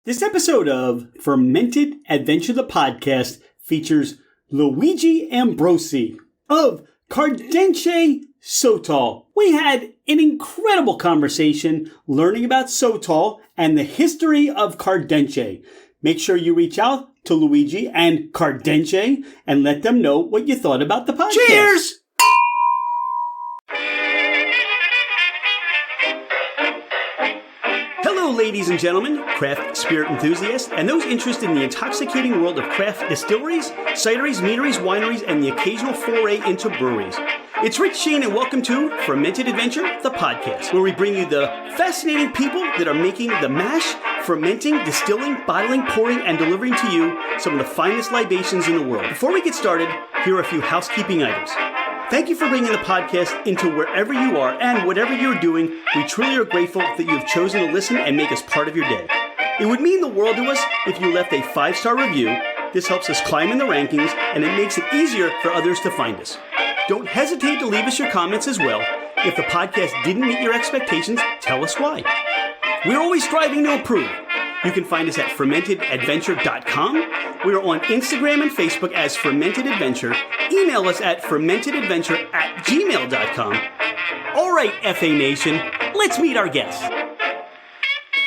This episode of Fermented Adventure the Podcast features Luigi Ambrosi of Cardenxe Sotol. We had an incredible conversation learning about Sotol and the history of Cardenxe. Make sure you reach out to Luigi and Cardenxe and let them know what you thought about the podcast. Cheers! Hello, ladies and gentlemen, craft spirit enthusiasts, and those interested in the intoxicating world of craft distilleries, cideries, meaderies, wineries, and the occasional foray into breweries. It's Rich Shane, and welcome to Fermented Adventure, the podcast, where we bring you the fascinating people that are making the mash, fermenting, distilling, bottling, pouring, and delivering to you some of the finest libations in the world. Before we get started, here are a few housekeeping items. Thank you for bringing the podcast into wherever you are and whatever you're doing. We truly are grateful that you have chosen to listen and make us part of your day. It would mean the world to us if you left a 5-star review. This helps us climb in the rankings, and it makes it easier for others to find us. Don't hesitate to leave us your comments as well. If the podcast didn't meet your expectations, tell us why. We're always striving to improve. You can find us at fermentedadventure.com. We are on Instagram and Facebook as Fermented Adventure. Email us at fermentedadventure@gmail.com. All right, FA Nation, let's meet our guest.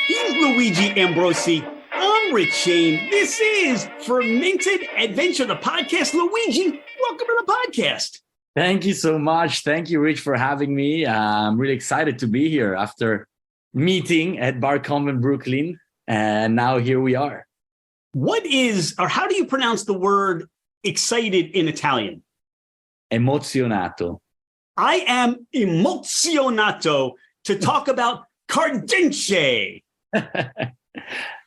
He's Luigi Ambrosi. I'm Rich Shane. This is Fermented Adventure, the podcast. Luigi, welcome to the podcast. Thank you so much. Thank you, Rich, for having me. I'm really excited to be here after meeting at Bar Convent, Brooklyn. And now here we are. What is, or how do you pronounce the word excited in Italian? Emozionato. I am emozionato to talk about Cardenxe.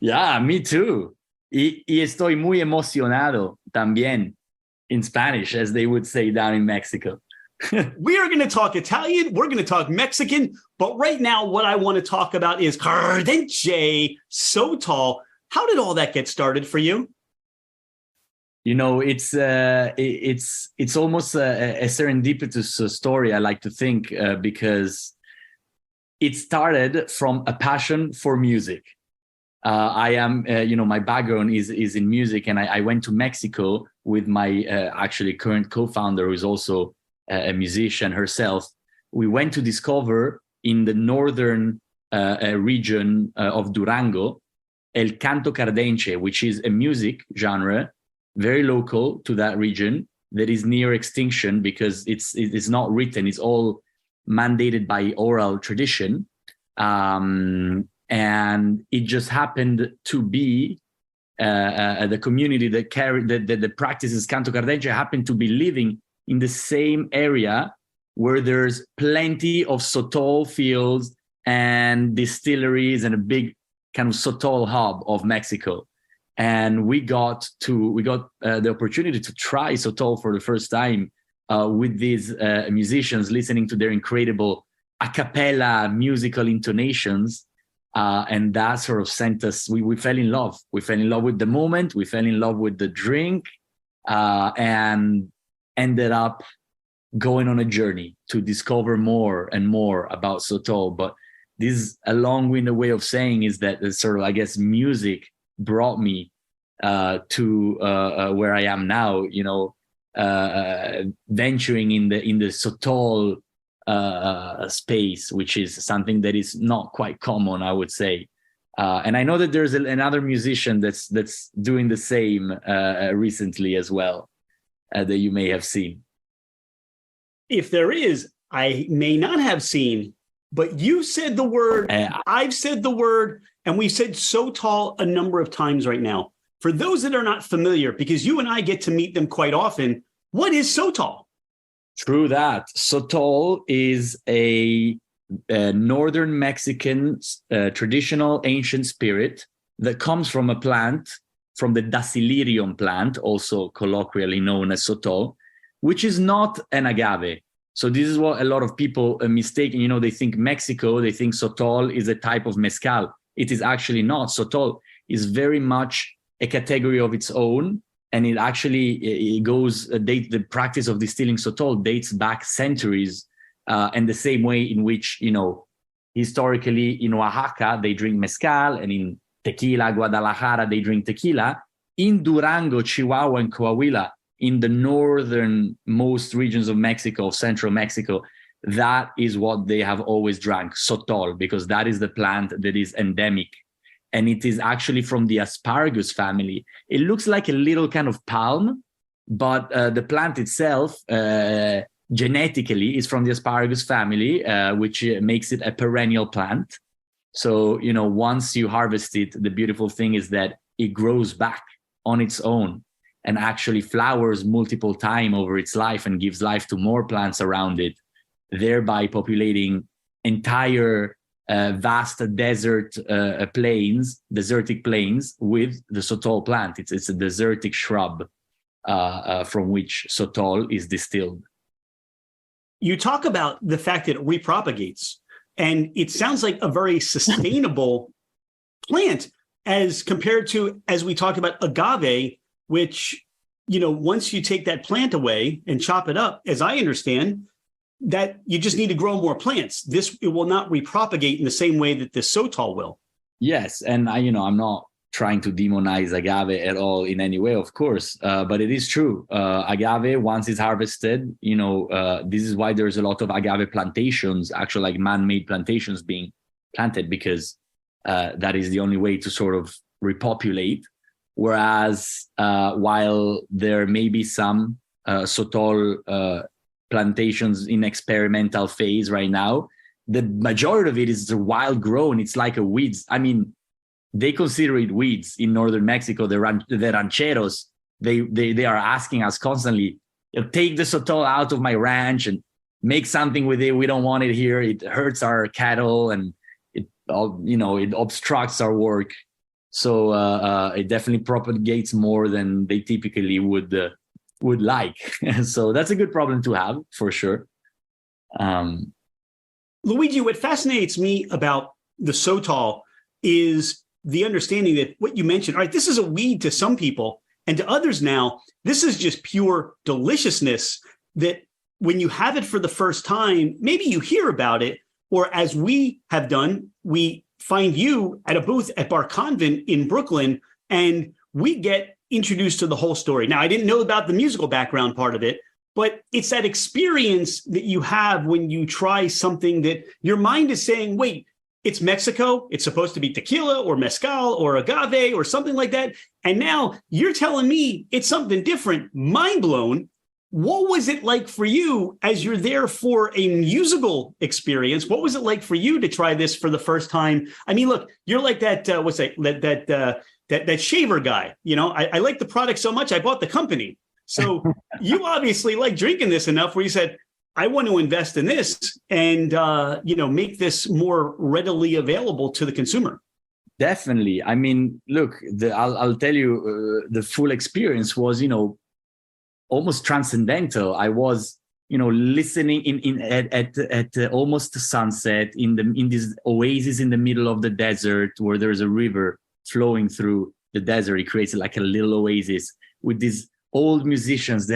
Yeah, me too. Y estoy muy emocionado también in Spanish, as they would say down in Mexico. We are going to talk Italian. We're going to talk Mexican. But right now, what I want to talk about is Cardenxe Sotol. How did all that get started for you? You know, it's almost a serendipitous story, I like to think, because it started from a passion for music. I am, my background is in music, and I went to Mexico with my actually current co-founder, who is also a musician herself. We went to discover in the northern region of Durango, El Canto Cardenxe, which is a music genre, very local to that region, that is near extinction because it's not written, it's all mandated by oral tradition. And it just happened to be the community that carried the practices Canto Cardenxe happened to be living in the same area where there's plenty of Sotol fields and distilleries and a big kind of Sotol hub of Mexico. And we got the opportunity to try Sotol for the first time with these musicians, listening to their incredible a cappella musical intonations. And that sort of sent us, we fell in love. We fell in love with the moment. We fell in love with the drink, and ended up going on a journey to discover more and more about Sotol. But this is a long-winded way of saying is that sort of, I guess, music brought me to where I am now, venturing in the Sotol space, which is something that is not quite common, I would say. And I know that there's another musician that's doing the same recently as well, that you may have seen. If there is, I may not have seen, but you said the word, I've said the word, and we've said Sotol a number of times right now. For those that are not familiar, because you and I get to meet them quite often, what is Sotol? True that. Sotol is a northern Mexican traditional ancient spirit that comes from a plant, from the Dacilirium plant, also colloquially known as Sotol, which is not an agave. So this is what a lot of people mistake. They think Mexico, they think Sotol is a type of mezcal. It is actually not. Sotol is very much a category of its own. And it actually the practice of distilling Sotol dates back centuries, and the same way in which, historically in Oaxaca, they drink mezcal, and in tequila, Guadalajara, they drink tequila. In Durango, Chihuahua, and Coahuila, in the northernmost regions of Mexico, central Mexico, that is what they have always drank, Sotol, because that is the plant that is endemic. And it is actually from the asparagus family. It looks like a little kind of palm, but the plant itself genetically is from the asparagus family, which makes it a perennial plant. So, once you harvest it, the beautiful thing is that it grows back on its own and actually flowers multiple times over its life and gives life to more plants around it, thereby populating entire vast desertic plains with the Sotol plant. It's a desertic shrub from which Sotol is distilled. You talk about the fact that it repropagates, and it sounds like a very sustainable plant as compared to, as we talked about, agave, which, once you take that plant away and chop it up, as I understand, that you just need to grow more plants. It will not repropagate in the same way that the Sotol will. Yes, and I'm not trying to demonize agave at all in any way, of course, but it is true. Agave, once it's harvested, this is why there's a lot of agave plantations, actually like man-made plantations being planted, because that is the only way to sort of repopulate. Whereas while there may be some Sotol plantations in experimental phase right now, the majority of it is the wild grown. It's like a weeds. I mean, they consider it weeds in northern Mexico. The rancheros, they are asking us constantly, take the Sotol out of my ranch and make something with it. We don't want it here. It hurts our cattle and it obstructs our work. So it definitely propagates more than they typically would like. So that's a good problem to have, for sure. Luigi, what fascinates me about the Sotol is the understanding that what you mentioned, all right, this is a weed to some people, and to others now, this is just pure deliciousness that when you have it for the first time, maybe you hear about it, or as we have done, we find you at a booth at Bar Convent in Brooklyn, and we get introduced to the whole story. Now, I didn't know about the musical background part of it, but it's that experience that you have when you try something that your mind is saying, wait, it's Mexico. It's supposed to be tequila or mezcal or agave or something like that. And now you're telling me it's something different. Mind blown. What was it like for you as you're there for a musical experience? What was it like for you to try this for the first time? I mean, look, you're like that, that shaver guy. I like the product so much, I bought the company. So you obviously like drinking this enough where you said, I want to invest in this and, make this more readily available to the consumer. Definitely. I mean, look, I'll tell you, the full experience was, almost transcendental. I was, listening at almost sunset in this oasis in the middle of the desert where there's a river flowing through the desert. It creates like a little oasis with these old musicians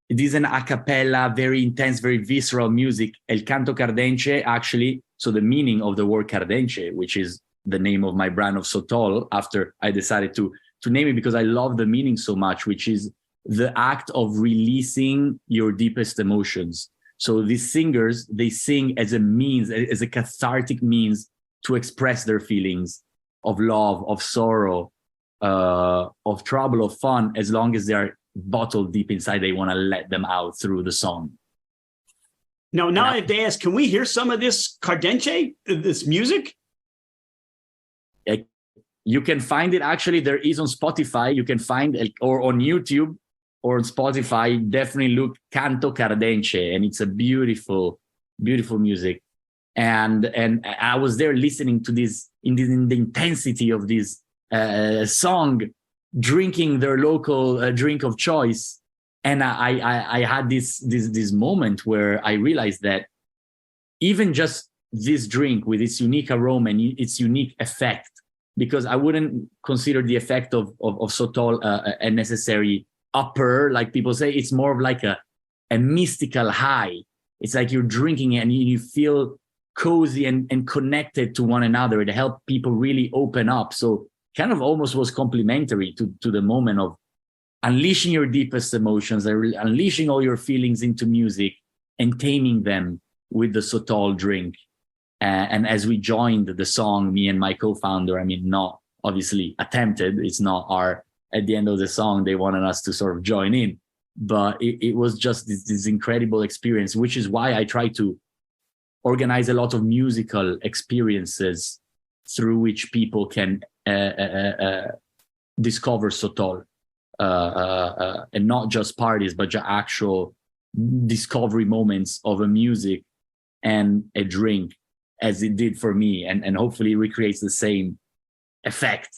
it is an a cappella, very intense, very visceral music. El canto Cardenxe, actually, so the meaning of the word Cardenxe, which is the name of my brand of Sotol, after I decided to name it because I love the meaning so much, which is the act of releasing your deepest emotions. So these singers, they sing as a cathartic means to express their feelings of love, of sorrow, of trouble, of fun, as long as they're bottled deep inside, they want to let them out through the song. Now I have to ask, can we hear some of this Cardenxe, this music? You can find it, actually, there is on Spotify. You can find it, or on YouTube or on Spotify. Definitely look Canto Cardenxe, and it's a beautiful, beautiful music. And I was there listening to this in the intensity of this song, drinking their local drink of choice, and I had this moment where I realized that even just this drink with its unique aroma and its unique effect, because I wouldn't consider the effect of Sotol a necessary upper, like people say. It's more of like a mystical high. It's like you're drinking it and you feel cozy and connected to one another. It helps people really open up. So kind of almost was complementary to the moment of unleashing your deepest emotions, unleashing all your feelings into music and taming them with the Sotol drink. And as we joined the song, me and my co-founder, I mean, not obviously attempted, it's not at the end of the song, they wanted us to sort of join in, but it was just this incredible experience, which is why I try to organize a lot of musical experiences through which people can discover Sotol, and not just parties, but just actual discovery moments of a music and a drink, as it did for me, and hopefully recreates the same effect.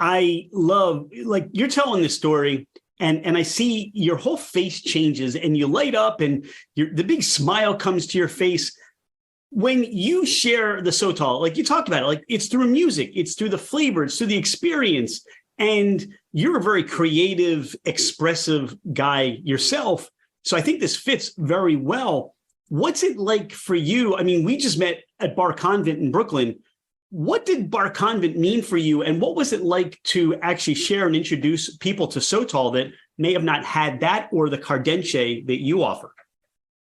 I love, like, you're telling this story, and I see your whole face changes and you light up and the big smile comes to your face. When you share the Sotol, like you talked about it, like it's through music, it's through the flavor, it's through the experience. And you're a very creative, expressive guy yourself. So I think this fits very well. What's it like for you? I mean, we just met at Bar Convent in Brooklyn. What did Bar Convent mean for you? And what was it like to actually share and introduce people to Sotol that may have not had that or the Cardenxe that you offer?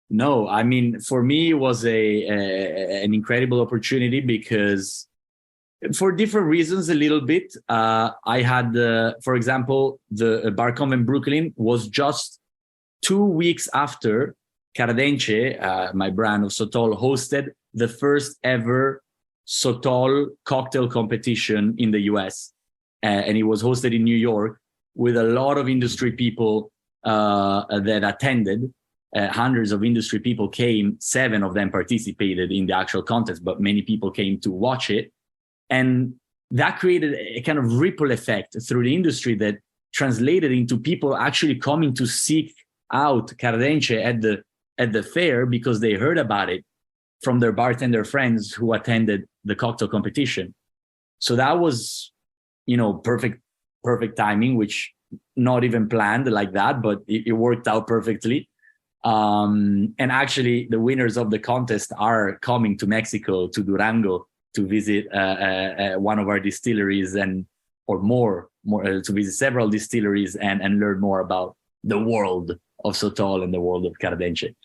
No, I mean, for me, it was an incredible opportunity because for different reasons, a little bit. I had, for example, the Bar Convent Brooklyn was just 2 weeks after Cardenxe, my brand of Sotol, hosted the first ever Sotol cocktail competition in the US. And it was hosted in New York with a lot of industry people that attended. Hundreds of industry people came, 7 of them participated in the actual contest, but many people came to watch it. And that created a kind of ripple effect through the industry that translated into people actually coming to seek out Cardenxe at the fair because they heard about it from their bartender friends who attended the cocktail competition. So that was, perfect timing, which not even planned like that, but it worked out perfectly. And actually the winners of the contest are coming to Mexico, to Durango, to visit one of our distilleries or more to visit several distilleries and learn more about the world of Sotol and the world of Cardenxe.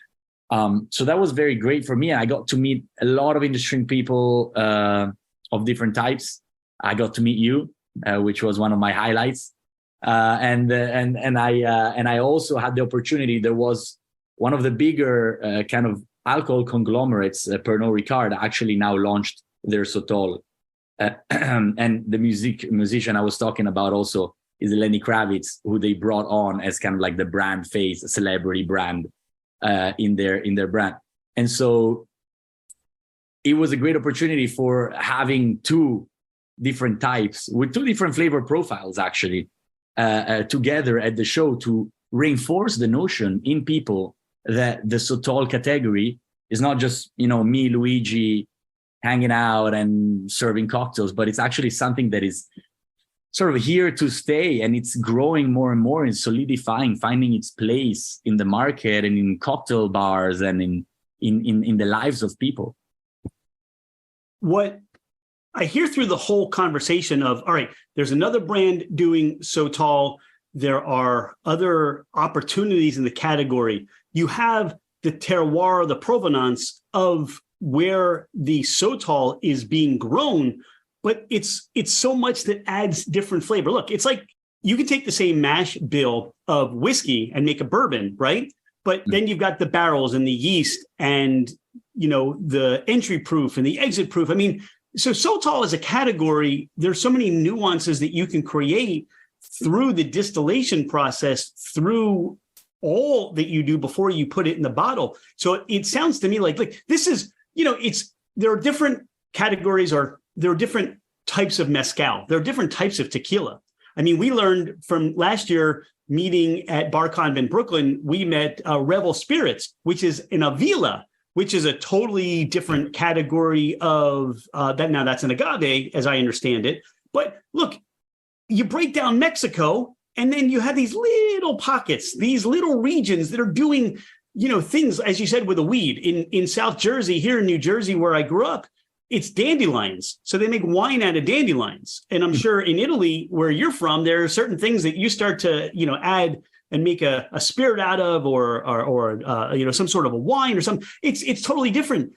So that was very great for me. I got to meet a lot of industry people of different types. I got to meet you, which was one of my highlights. And I also had the opportunity. There was one of the bigger kind of alcohol conglomerates, Pernod Ricard, actually now launched their Sotol. And the musician I was talking about also is Lenny Kravitz, who they brought on as kind of like the brand face, a celebrity brand in their brand. And so it was a great opportunity for having 2 different types with 2 different flavor profiles actually together at the show to reinforce the notion in people that the Sotol category is not just, me, Luigi, hanging out and serving cocktails, but it's actually something that is sort of here to stay, and it's growing more and more and solidifying, finding its place in the market and in cocktail bars and in the lives of people. What I hear through the whole conversation of, all right, there's another brand doing Sotol. There are other opportunities in the category. You have the terroir, the provenance of where the Sotol is being grown, but it's so much that adds different flavor. Look, it's like you can take the same mash bill of whiskey and make a bourbon, right? But then you've got the barrels and the yeast and, the entry proof and the exit proof. I mean, so Sotol as a category, there's so many nuances that you can create through the distillation process, through all that you do before you put it in the bottle. So it sounds to me like this is, there are different categories, or there are different types of mezcal. There are different types of tequila. I mean, we learned from last year meeting at Bar Convent Brooklyn, we met Revel Spirits, which is an Avila, which is a totally different category of that. Now that's an agave, as I understand it. But look, you break down Mexico, and then you have these little pockets, these little regions that are doing, things, as you said, with a weed in South Jersey, here in New Jersey, where I grew up. it's dandelions. So they make wine out of dandelions. And I'm sure in Italy, where you're from, there are certain things that you start to, add and make a spirit out of, or some sort of a wine or something. It's totally different.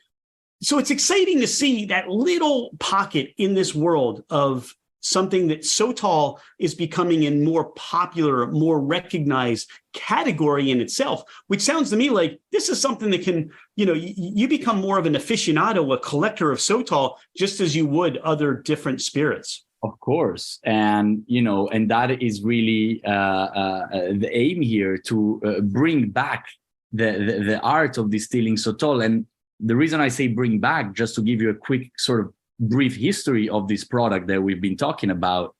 So it's exciting to see that little pocket in this world of something that Sotol is becoming a more popular, more recognized category in itself, which sounds to me like this is something that can, you become more of an aficionado, a collector of Sotol, just as you would other different spirits. Of course. And, and that is really the aim here, to bring back the art of distilling Sotol. And the reason I say bring back, just to give you a quick sort of brief history of this product that we've been talking about,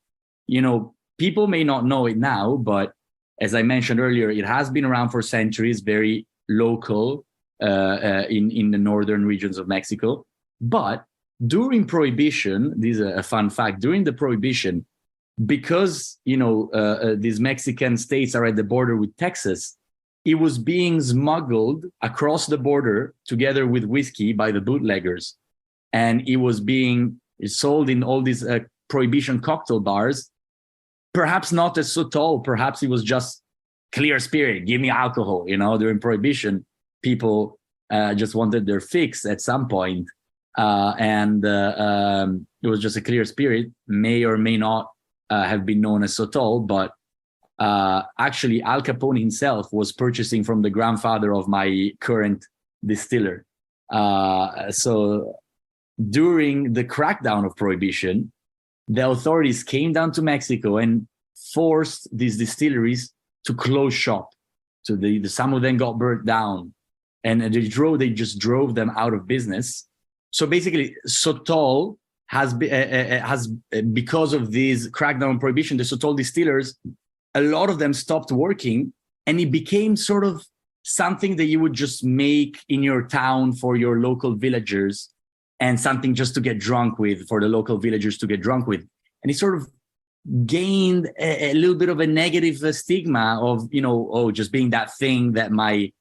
people may not know it now, but as I mentioned earlier, it has been around for centuries, very local in the northern regions of Mexico. But during Prohibition, this is a fun fact, during the Prohibition, because, these Mexican states are at the border with Texas, it was being smuggled across the border together with whiskey by the bootleggers. And it was being sold in all these Prohibition cocktail bars, perhaps not as Sotol, perhaps it was just clear spirit, give me alcohol. During Prohibition, people just wanted their fix at some point. And it was just a clear spirit, may or may not have been known as Sotol, but actually Al Capone himself was purchasing from the grandfather of my current distiller. So during the crackdown of Prohibition, the authorities came down to Mexico and forced these distilleries to close shop. So some of them got burnt down, and they just drove them out of business. So basically, Sotol has because of this crackdown on Prohibition, the Sotol distillers, a lot of them stopped working, and it became sort of something that you would just make in your town for your local villagers, and something just to get drunk with, for the local villagers to get drunk with. And it sort of gained a little bit of a negative stigma of, just being that thing that my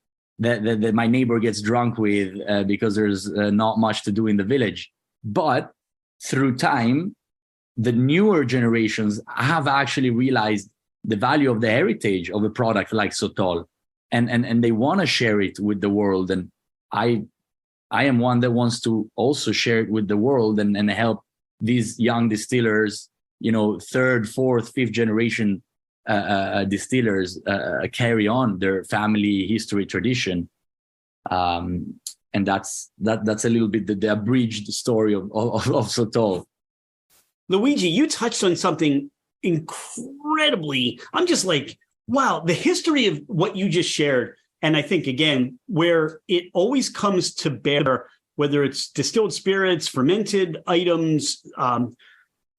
neighbor gets drunk with because there's not much to do in the village. But through time, the newer generations have actually realized the value of the heritage of a product like Sotol, and they want to share it with the world. And I am one that wants to also share it with the world and help these young distillers, third, fourth, fifth generation distillers carry on their family history tradition. And that's a little bit the abridged story of Sotol. Luigi, you touched on something incredibly, I'm just like, wow, the history of what you just shared. And I think, again, where it always comes to bear, whether it's distilled spirits, fermented items,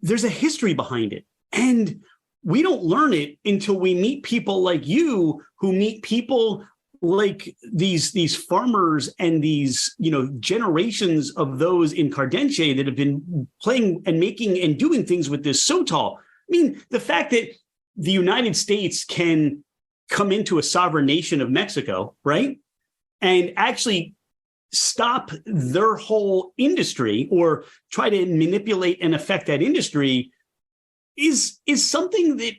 there's a history behind it. And we don't learn it until we meet people like you, who meet people like these farmers and these, generations of those in Cardenxe that have been playing and making and doing things with this Sotol. I mean, the fact that the United States can come into a sovereign nation of Mexico, right, and actually stop their whole industry or try to manipulate and affect that industry is something that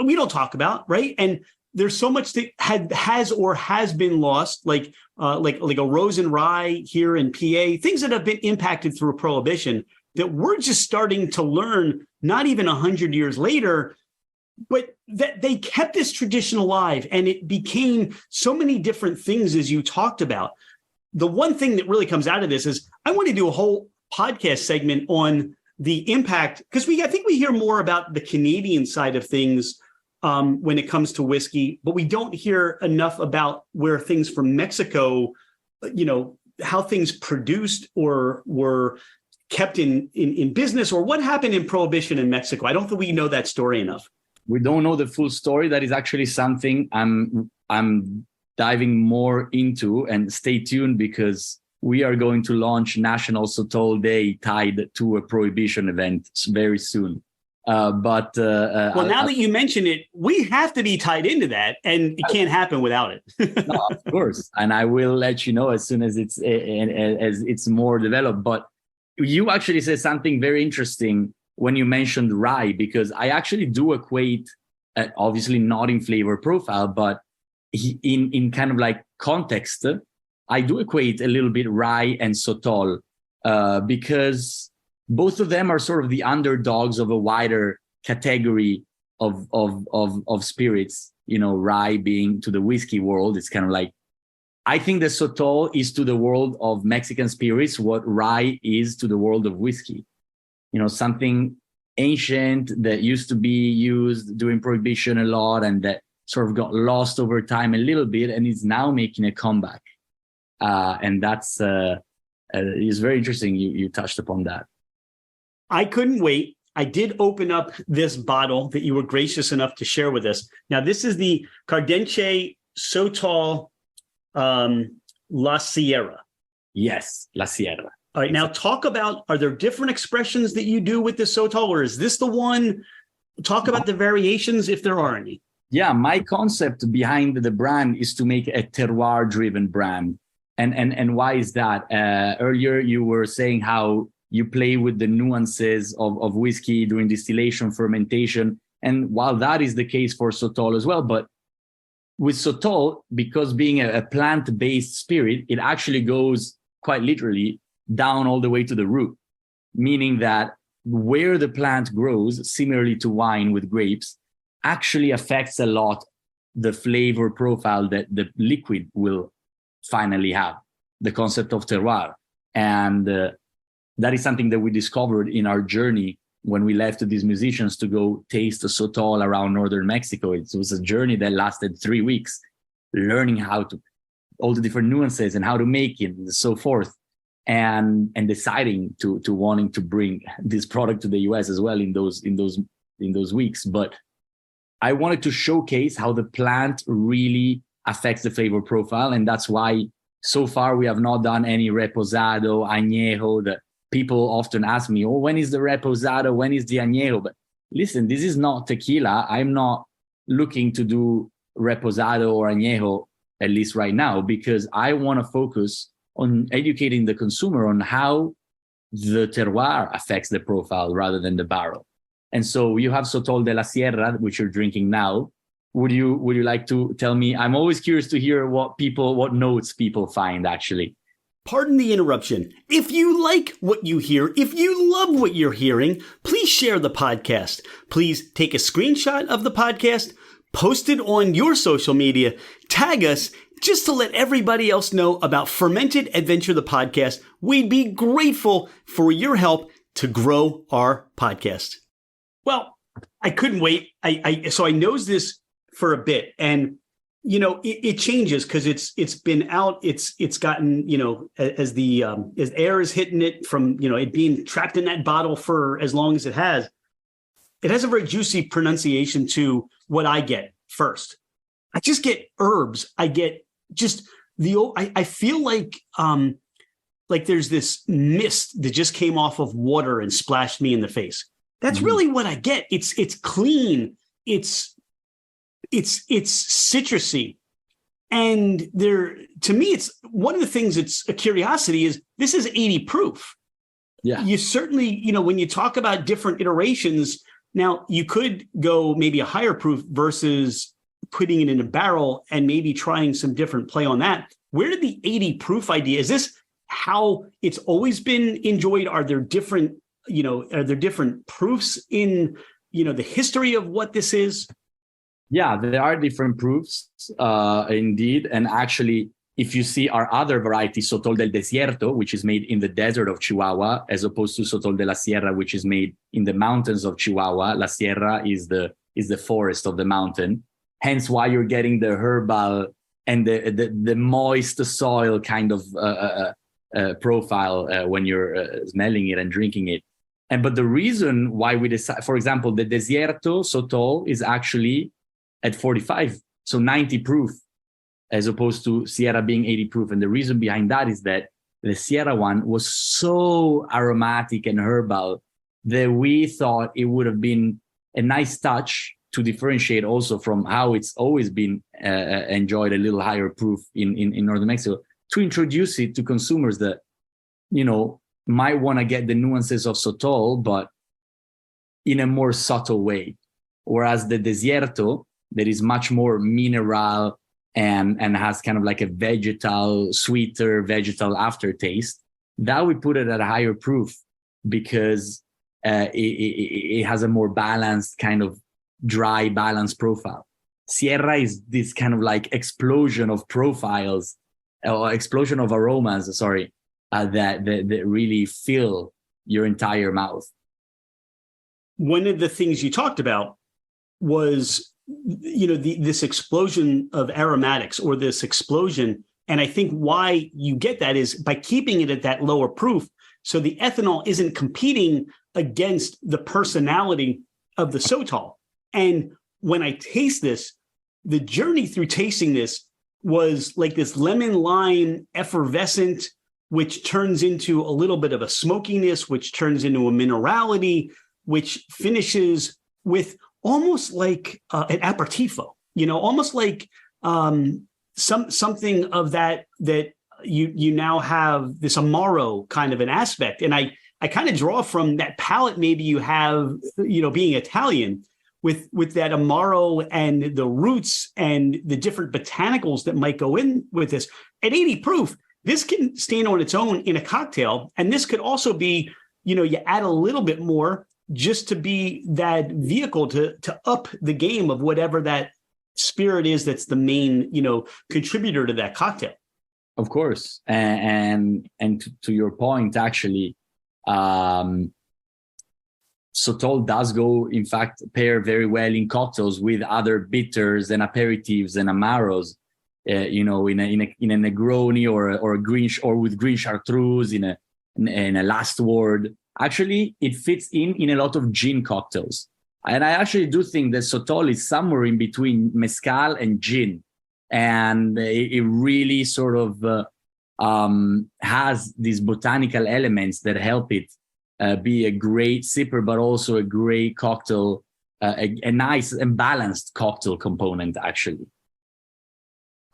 we don't talk about, right? And there's so much that has been lost, like a rose and rye here in PA, things that have been impacted through Prohibition that we're just starting to learn, not even 100 years later, but that they kept this tradition alive, and it became so many different things, as you talked about. The one thing that really comes out of this is I want to do a whole podcast segment on the impact, because I think we hear more about the Canadian side of things when it comes to whiskey, but we don't hear enough about where things from Mexico, how things produced or were kept in business, or what happened in Prohibition in Mexico. I don't think we know that story enough. We don't know the full story. That is actually something I'm diving more into, and stay tuned, because we are going to launch National Sotol Day tied to a Prohibition event very soon. Now that you mention it, we have to be tied into that, and it can't happen without it. No, of course, and I will let you know as soon as it's more developed. But you actually said something very interesting when you mentioned rye, because I actually do equate, obviously not in flavor profile, but in kind of like context, I do equate a little bit rye and Sotol, because both of them are sort of the underdogs of a wider category of spirits. Rye being to the whiskey world, it's kind of like, I think the Sotol is to the world of Mexican spirits what rye is to the world of whiskey. Something ancient that used to be used during Prohibition a lot and that sort of got lost over time a little bit and is now making a comeback. And that's is very interesting. You touched upon that. I couldn't wait. I did open up this bottle that you were gracious enough to share with us. Now, this is the Cardenxe Sotol La Sierra. Yes, La Sierra. All right. Now, talk about, are there different expressions that you do with the Sotol, or is this the one? Talk about the variations, if there are any. Yeah, my concept behind the brand is to make a terroir-driven brand. And why is that? Earlier, you were saying how you play with the nuances of whiskey during distillation, fermentation. And while that is the case for Sotol as well, but with Sotol, because being a plant-based spirit, it actually goes quite literally down all the way to the root, meaning that where the plant grows, similarly to wine with grapes, actually affects a lot the flavor profile that the liquid will finally have, the concept of terroir. And that is something that we discovered in our journey when we left these musicians to go taste the Sotol around northern Mexico. It was a journey that lasted 3 weeks, learning how to, all the different nuances and how to make it and so forth. And deciding to wanting to bring this product to the US as well in those weeks. But I wanted to showcase how the plant really affects the flavor profile. And that's why so far we have not done any reposado, añejo. That people often ask me, oh, when is the reposado? When is the añejo? But listen, this is not tequila. I'm not looking to do reposado or añejo, at least right now, because I want to focus on educating the consumer on how the terroir affects the profile rather than the barrel. And so you have Sotol de la Sierra, which you're drinking now. Would you like to tell me? I'm always curious to hear what notes people find, actually. Pardon the interruption. If you like what you hear, if you love what you're hearing, please share the podcast. Please take a screenshot of the podcast, post it on your social media, tag us, just to let everybody else know about Fermented Adventure, the podcast. We'd be grateful for your help to grow our podcast. Well, I couldn't wait. So I nosed this for a bit, and it changes because it's been out. It's gotten as air is hitting it from it being trapped in that bottle for as long as it has. It has a very juicy pronunciation to what I get first. I just get herbs. I get just I feel like there's this mist that just came off of water and splashed me in the face. That's really what I get. It's clean. It's citrusy. And to me, it's one of the things that's a curiosity is this is 80 proof. Yeah. You certainly, when you talk about different iterations, now you could go maybe a higher proof versus putting it in a barrel and maybe trying some different play on that. Where did the 80 proof idea? Is this how it's always been enjoyed? Are there different, proofs in, the history of what this is? Yeah, there are different proofs, indeed. And actually, if you see our other variety, Sotol del Desierto, which is made in the desert of Chihuahua, as opposed to Sotol de la Sierra, which is made in the mountains of Chihuahua. La Sierra is the forest of the mountain. Hence why you're getting the herbal and the moist soil kind of profile when you're smelling it and drinking it. But the reason why we decide, for example, the Desierto Sotol is actually at 45, so 90 proof, as opposed to Sierra being 80 proof. And the reason behind that is that the Sierra one was so aromatic and herbal that we thought it would have been a nice touch to differentiate also from how it's always been enjoyed a little higher proof in northern Mexico, to introduce it to consumers that, might want to get the nuances of Sotol, but in a more subtle way. Whereas the Desierto, that is much more mineral and has kind of like a sweeter vegetal aftertaste, that we put it at a higher proof because it has a more balanced kind of dry, balanced profile. Sierra is this kind of like explosion of profiles or explosion of aromas, that really fill your entire mouth. One of the things you talked about was, this explosion of aromatics, or this explosion. And I think why you get that is by keeping it at that lower proof. So the ethanol isn't competing against the personality of the Sotol. And when I taste this, the journey through tasting this was like this lemon lime effervescent, which turns into a little bit of a smokiness, which turns into a minerality, which finishes with almost like an aperitivo, almost like something of that you now have this Amaro kind of an aspect. And I kind of draw from that palate maybe you have, being Italian, with that Amaro and the roots and the different botanicals that might go in with this. At 80 proof, this can stand on its own in a cocktail. And this could also be, you add a little bit more just to be that vehicle to up the game of whatever that spirit is that's the main, contributor to that cocktail. Of course. And to your point, actually, Sotol does go, in fact, pair very well in cocktails with other bitters and aperitifs and Amaros, in a Negroni or a green, or with green chartreuse in a last word. Actually, it fits in a lot of gin cocktails. And I actually do think that Sotol is somewhere in between mezcal and gin. And it really sort of has these botanical elements that help it be a great sipper, but also a great cocktail, a nice and balanced cocktail component, actually.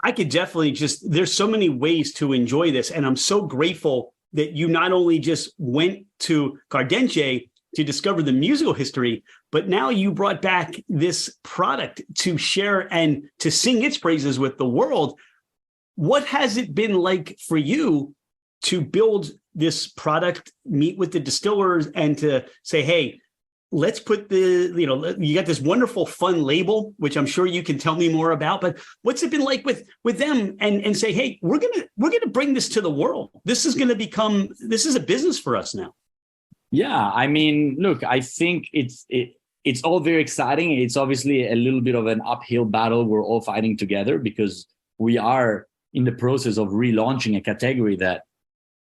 I could definitely there's so many ways to enjoy this. And I'm so grateful that you not only just went to Cardenxe to discover the musical history, but now you brought back this product to share and to sing its praises with the world. What has it been like for you to build this product, meet with the distillers, and to say, hey, let's put you got this wonderful fun label, which I'm sure you can tell me more about, but what's it been like with them and say, hey, we're going to bring this to the world. This is a business for us now. Yeah. I mean, look, I think it's all very exciting. It's obviously a little bit of an uphill battle we're all fighting together because we are in the process of relaunching a category that,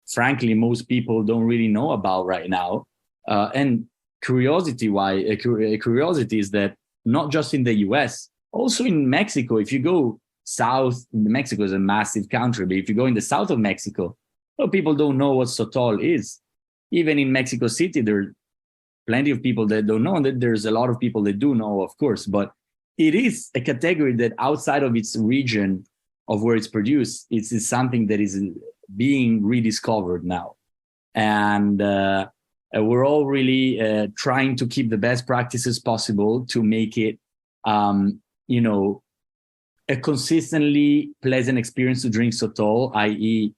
frankly, most people don't really know about right now. And curiosity is that not just in the US, also in Mexico, if you go south, Mexico is a massive country, but if you go in the south of Mexico, people don't know what Sotol is. Even in Mexico City, there are plenty of people that don't know, and there's a lot of people that do know, of course, but it is a category that outside of its region of where it's produced, it's something that is being rediscovered now. And we're all really trying to keep the best practices possible to make it, a consistently pleasant experience to drink Sotol, i.e.,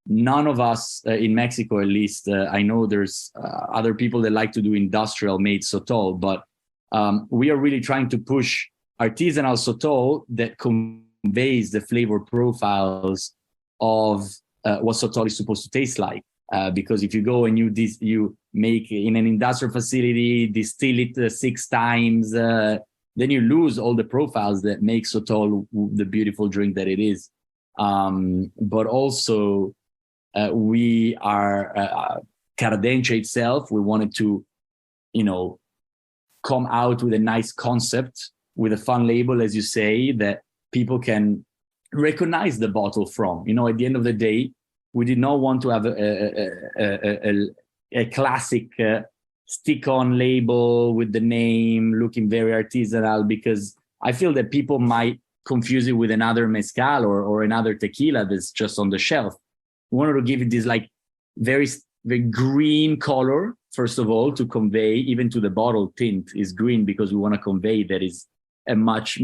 none of us in Mexico, at least, I know there's other people that like to do industrial made Sotol, but we are really trying to push artisanal Sotol that conveys the flavor profiles of what Sotol is supposed to taste like. Because if you go and you make in an industrial facility, distill it 6 times, then you lose all the profiles that make Sotol the beautiful drink that it is. But also, we are Cardenxe itself. We wanted to, come out with a nice concept, with a fun label, as you say, that people can recognize the bottle from. At the end of the day, we did not want to have a classic stick-on label with the name looking very artisanal, because I feel that people might confuse it with another mezcal or another tequila that's just on the shelf. We wanted to give it this very green color, first of all, to convey, even to the bottle tint is green, because we want to convey that is a much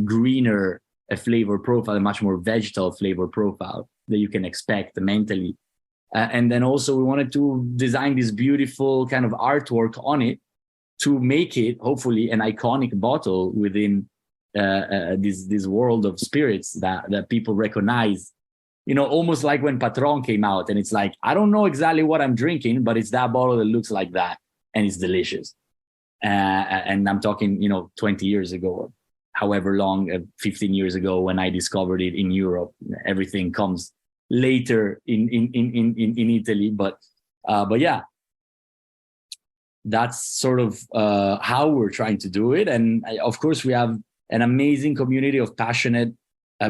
greener flavor profile, a much more vegetal flavor profile that you can expect mentally. And then also we wanted to design this beautiful kind of artwork on it to make it hopefully an iconic bottle within this world of spirits that people recognize. You know, almost like when Patron came out, and it's like, I don't know exactly what I'm drinking, but it's that bottle that looks like that, and it's delicious. And I'm talking, 20 years ago, however long, 15 years ago, when I discovered it in Europe. Everything comes later in Italy, but yeah, that's sort of how we're trying to do it. And of course, we have an amazing community of passionate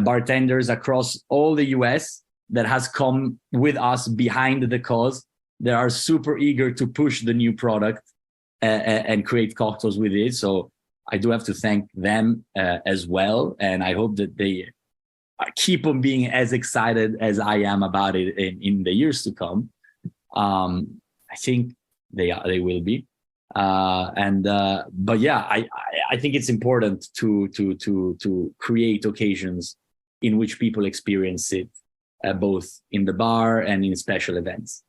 bartenders across all the US that has come with us behind the cause. They are super eager to push the new product and create cocktails with it. So I do have to thank them as well. And I hope that they keep on being as excited as I am about it in the years to come. I think they will be. But yeah, I think it's important to create occasions in which people experience it, both in the bar and in special events.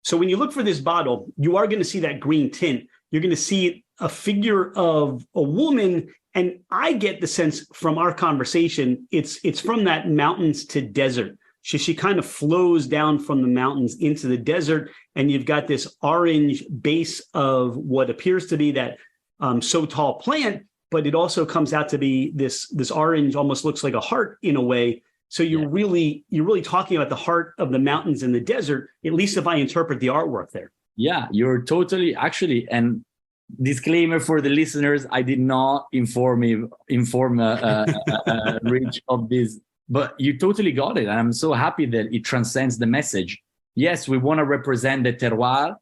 So when you look for this bottle, you are going to see that green tint. You're going to see a figure of a woman. And I get the sense from our conversation, it's from that mountains to desert. She kind of flows down from the mountains into the desert, and you've got this orange base of what appears to be that Sotol plant, but it also comes out to be this orange, almost looks like a heart in a way. So you're really talking about the heart of the mountains and the desert, at least if I interpret the artwork there. Yeah, you're totally actually. And disclaimer for the listeners, I did not inform Rich of this, but you totally got it. And I'm so happy that it transcends the message. Yes, we want to represent the terroir.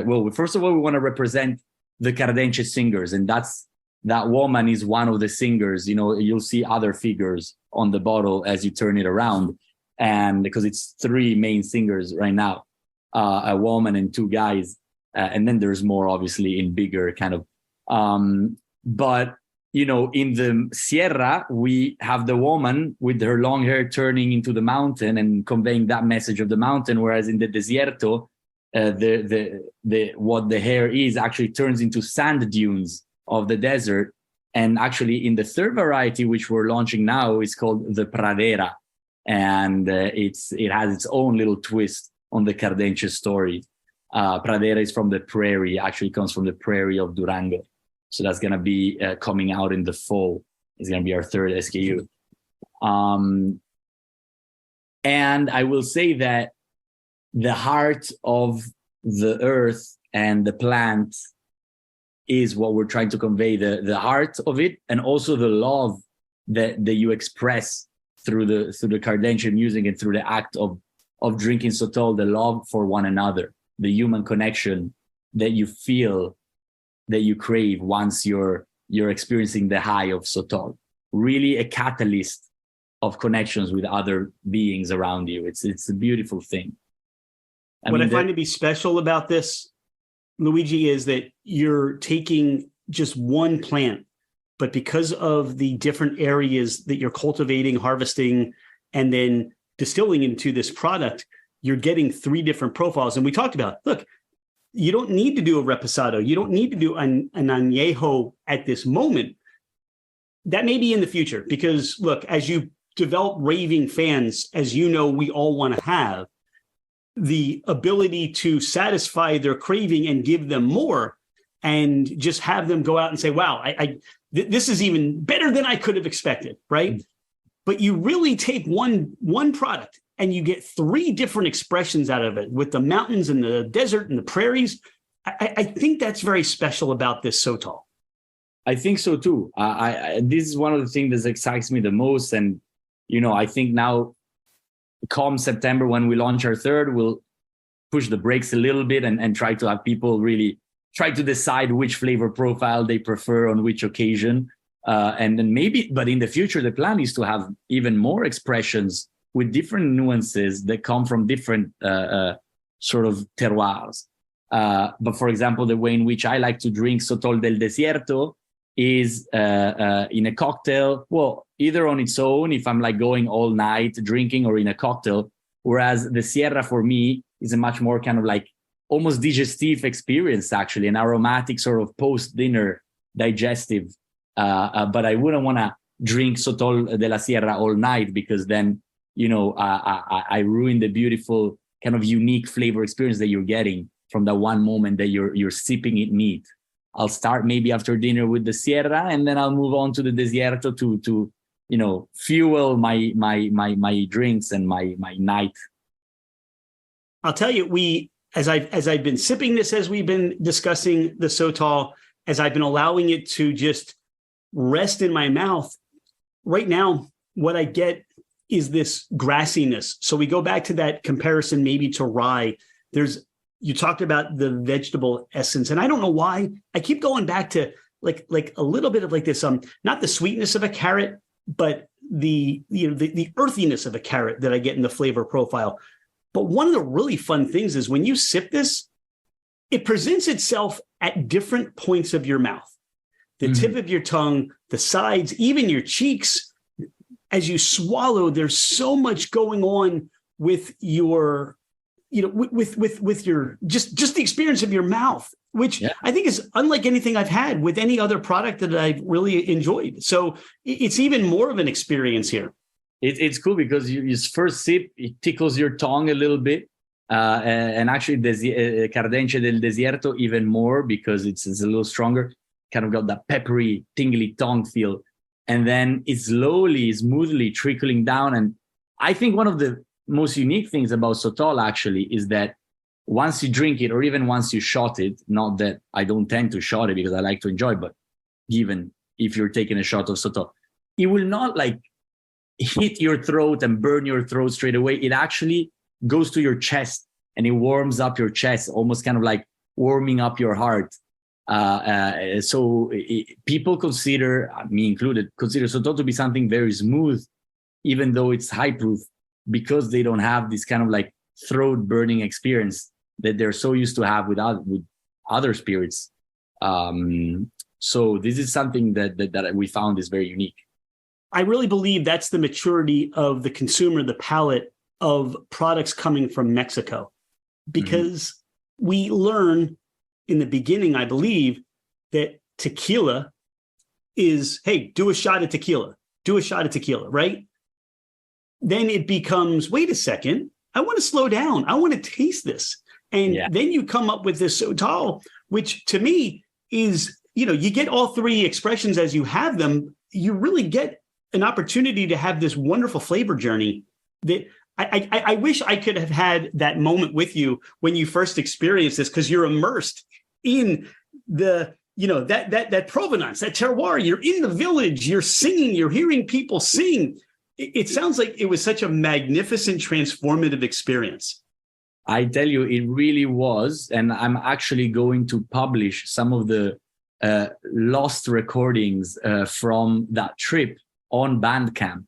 Well, first of all, we want to represent the Cardenxe singers, and that woman is one of the singers. You'll see other figures on the bottle as you turn it around, and because it's three main singers right now, a woman and two guys, and then there's more obviously in bigger kind of. But in the Sierra, we have the woman with her long hair turning into the mountain and conveying that message of the mountain, whereas in the Desierto, what the hair is actually turns into sand dunes of the desert. And actually in the third variety, which we're launching now, is called the Pradera. And it has its own little twist on the Cardenxe story. Pradera is from the prairie, actually comes from the prairie of Durango. So that's going to be coming out in the fall. It's going to be our third SKU. And I will say that the heart of the earth and the plant is what we're trying to convey, the heart of it, and also the love that you express through the Cardenxe music and through the act of drinking Sotol, the love for one another, the human connection that you feel, that you crave once you're experiencing the high of Sotol. Really a catalyst of connections with other beings around you. It's a beautiful thing. What I find to be special about this, Luigi, is that you're taking just one plant, but because of the different areas that you're cultivating, harvesting, and then distilling into this product, you're getting three different profiles. And we talked about, look, you don't need to do a reposado. You don't need to do an añejo at this moment. That may be in the future, because look, as you develop raving fans, as you know, we all want to have, the ability to satisfy their craving and give them more, and just have them go out and say, wow, this is even better than I could have expected, right? Mm-hmm. But you really take one product and you get three different expressions out of it, with the mountains and the desert and the prairies. I think that's very special about this Sotol. I think so too. This is one of the things that excites me the most. And, I think now, come September, when we launch our third, we'll push the brakes a little bit and try to have people really try to decide which flavor profile they prefer on which occasion. And then maybe, but in the future, the plan is to have even more expressions with different nuances that come from different sort of terroirs. But for example, the way in which I like to drink Sotol del Desierto is in a cocktail, well, either on its own, if I'm like going all night drinking, or in a cocktail. Whereas the Sierra for me is a much more kind of like almost digestive experience, actually, an aromatic sort of post-dinner digestive. But I wouldn't want to drink Sotol de la Sierra all night, because then, you know, I ruin the beautiful kind of unique flavor experience that you're getting from that one moment that you're sipping it neat. I'll start maybe after dinner with the Sierra, and then I'll move on to the Desierto to you know, fuel my drinks and my night. I'll tell you, as I've been sipping this, as we've been discussing the Sotol, as I've been allowing it to just rest in my mouth, right now, what I get is this grassiness. So we go back to that comparison maybe to rye. You talked about the vegetable essence, and I don't know why I keep going back to like a little bit of like this, not the sweetness of a carrot, but the earthiness of a carrot that I get in the flavor profile. But one of the really fun things is when you sip this, it presents itself at different points of your mouth, the tip of your tongue, the sides, even your cheeks. As you swallow, there's so much going on with your, you know, with your just the experience of your mouth, which I think is unlike anything I've had with any other product that I've really enjoyed. So it's even more of an experience here. It's cool because you first sip, it tickles your tongue a little bit. And actually, Cardenxe del Desierto even more, because it's a little stronger, kind of got that peppery, tingly tongue feel. And then it's slowly, smoothly trickling down. And I think one of the most unique things about Sotol actually is that once you drink it, or even once you shot it, not that I don't tend to shot it because I like to enjoy, but given if you're taking a shot of Sotol, it will not like hit your throat and burn your throat straight away. It actually goes to your chest and it warms up your chest, almost kind of like warming up your heart. People consider, me included, consider Sotol to be something very smooth, even though it's high proof, because they don't have this kind of like throat burning experience that they're so used to have with other spirits. So this is something that we found is very unique. I really believe that's the maturity of the consumer, the palate of products coming from Mexico, because we learn in the beginning, I believe, that tequila is, hey, do a shot of tequila, right? Then it becomes, wait a second, I want to slow down. I want to taste this. And then you come up with this Sotol, which to me is, you know, you get all three expressions as you have them. You really get an opportunity to have this wonderful flavor journey that I wish I could have had that moment with you when you first experienced this, because you're immersed in the, you know, that provenance, that terroir. You're in the village, you're singing, you're hearing people sing. It sounds like it was such a magnificent, transformative experience. I tell you, it really was. And I'm actually going to publish some of the lost recordings from that trip on Bandcamp.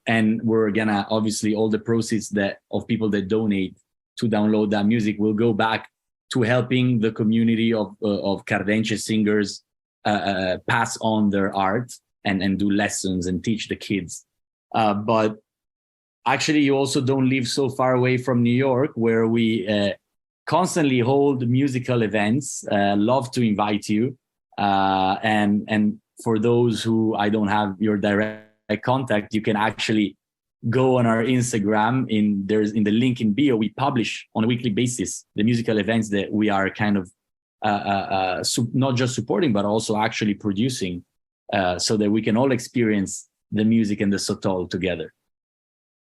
And we're gonna, obviously, all the proceeds of people that donate to download that music will go back to helping the community of Cardenxe singers pass on their art and do lessons and teach the kids. But actually, you also don't live so far away from New York, where we constantly hold musical events. Love to invite you. And for those who I don't have your direct contact, you can actually go on our Instagram. In the link in bio, we publish on a weekly basis the musical events that we are kind of not just supporting, but also actually producing, so that we can all experience the music and the Sotol together.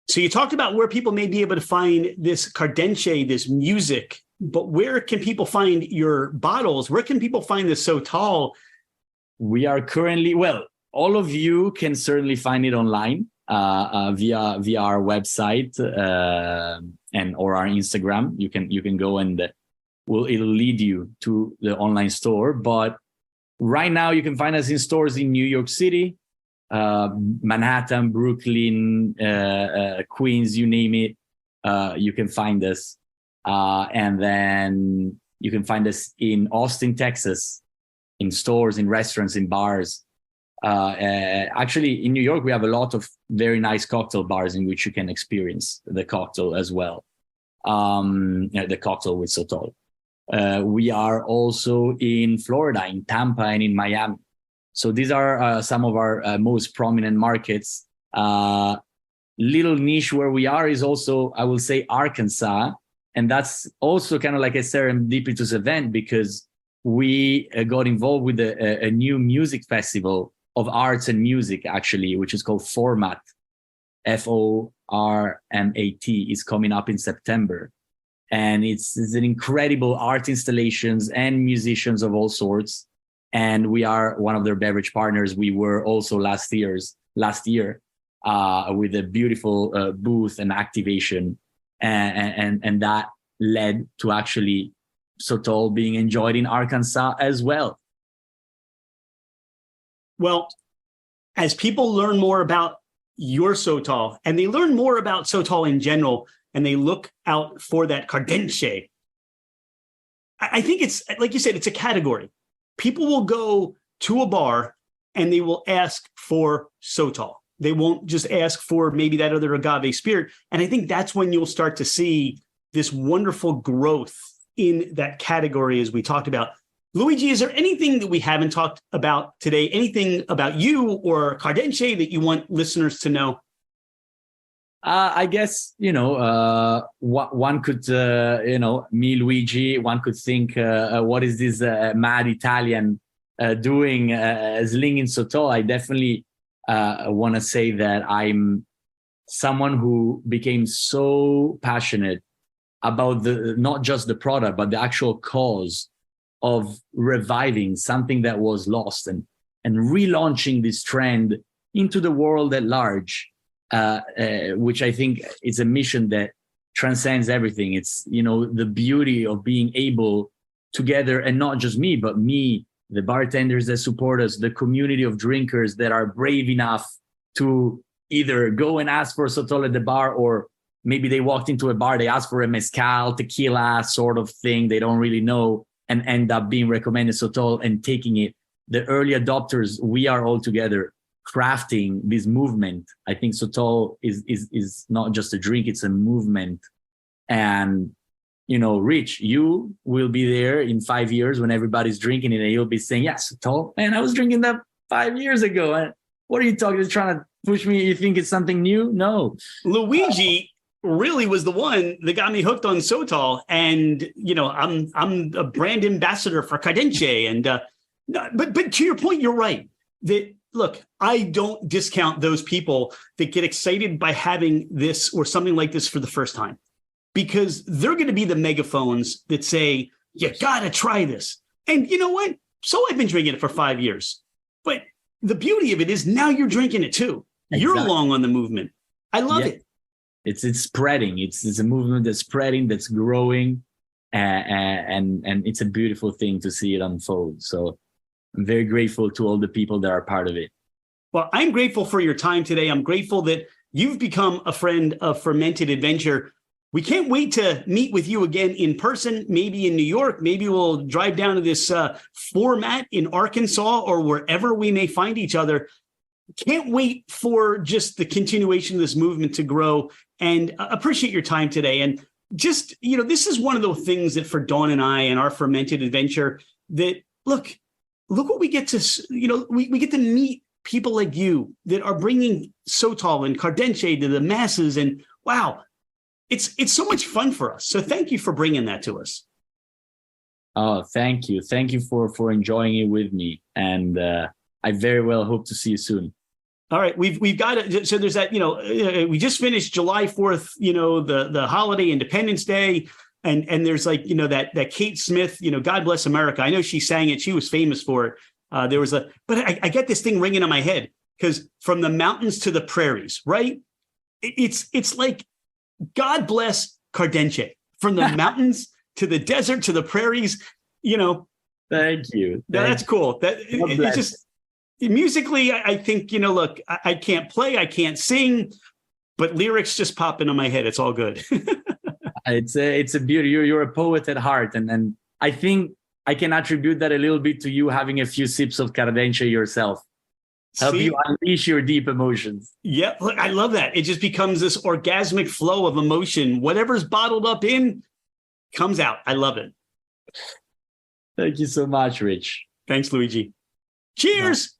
So you talked about where people may be able to find this Cardenxe, this music, but where can people find your bottles? Where can people find the Sotol? We are currently, well, all of you can certainly find it online via our website or our Instagram. You can go and it'll lead you to the online store. But right now you can find us in stores in New York City, Manhattan, Brooklyn, Queens, you name it, you can find us. And then you can find us in Austin, Texas, in stores, in restaurants, in bars. Actually, in New York, we have a lot of very nice cocktail bars in which you can experience the cocktail as well. The cocktail with Sotol. We are also in Florida, in Tampa, and in Miami. So these are some of our most prominent markets. Little niche where we are is also, I will say, Arkansas. And that's also kind of like a serendipitous event because we got involved with a new music festival of arts and music, actually, which is called Format. FORMAT is coming up in September. And it's an incredible art installations and musicians of all sorts. And we are one of their beverage partners. We were also last year with a beautiful booth and activation. And that led to actually Sotol being enjoyed in Arkansas as well. Well, as people learn more about your Sotol and they learn more about Sotol in general, and they look out for that Cardenxe, I think it's, like you said, it's a category. People will go to a bar and they will ask for Sotol. They won't just ask for maybe that other agave spirit. And I think that's when you'll start to see this wonderful growth in that category, as we talked about. Luigi, is there anything that we haven't talked about today? Anything about you or Cardenxe that you want listeners to know? I guess, one could, me, Luigi, one could think, what is this mad Italian doing slinging Sotol? I definitely want to say that I'm someone who became so passionate about not just the product, but the actual cause of reviving something that was lost and relaunching this trend into the world at large. Which I think is a mission that transcends everything. It's, the beauty of being able together, and not just me, but me, the bartenders that support us, the community of drinkers that are brave enough to either go and ask for Sotol at the bar, or maybe they walked into a bar, they asked for a mezcal, tequila sort of thing, they don't really know, and end up being recommended Sotol and taking it. The early adopters, we are all together crafting this movement. I think Sotol is not just a drink, it's a movement. And, Rich, you will be there in 5 years when everybody's drinking it and you'll be saying, yeah, Sotol, man, I was drinking that 5 years ago. And what are you talking? You're trying to push me? You think it's something new? No. Luigi really was the one that got me hooked on Sotol. And, I'm a brand ambassador for Cardenxe. And, but to your point, you're right. That, look, I don't discount those people that get excited by having this or something like this for the first time, because they're going to be the megaphones that say, you got to try this. And you know what? So I've been drinking it for 5 years. But the beauty of it is now you're drinking it too. Exactly. You're along on the movement. I love it. It's spreading. It's a movement that's spreading, that's growing. And it's a beautiful thing to see it unfold. So I'm very grateful to all the people that are part of it. Well, I'm grateful for your time today. I'm grateful that you've become a friend of Fermented Adventure. We can't wait to meet with you again in person, maybe in New York. Maybe we'll drive down to this Format in Arkansas or wherever we may find each other. Can't wait for just the continuation of this movement to grow, and appreciate your time today. And just, this is one of those things that for Dawn and I and our Fermented Adventure that, look what we get to, we get to meet people like you that are bringing Sotol and Cardenxe to the masses. And wow, it's so much fun for us. So thank you for bringing that to us. Oh, thank you. Thank you for enjoying it with me. And I very well hope to see you soon. All right. We've got it. So there's that, we just finished July 4th, the holiday, Independence Day. And there's that Kate Smith, God Bless America. I know she sang it. She was famous for it. But I get this thing ringing in my head, because from the mountains to the prairies, right? It's like God bless Cardenxe, from the mountains to the desert to the prairies. Thank you. That's cool. It's just musically, I think, look, I can't play, I can't sing, but lyrics just pop into my head. It's all good. It's a beauty. You're a poet at heart. And I think I can attribute that a little bit to you having a few sips of Cardenxe yourself. Help you unleash your deep emotions. Yeah, look, I love that. It just becomes this orgasmic flow of emotion. Whatever's bottled up in comes out. I love it. Thank you so much, Rich. Thanks, Luigi. Cheers. Bye.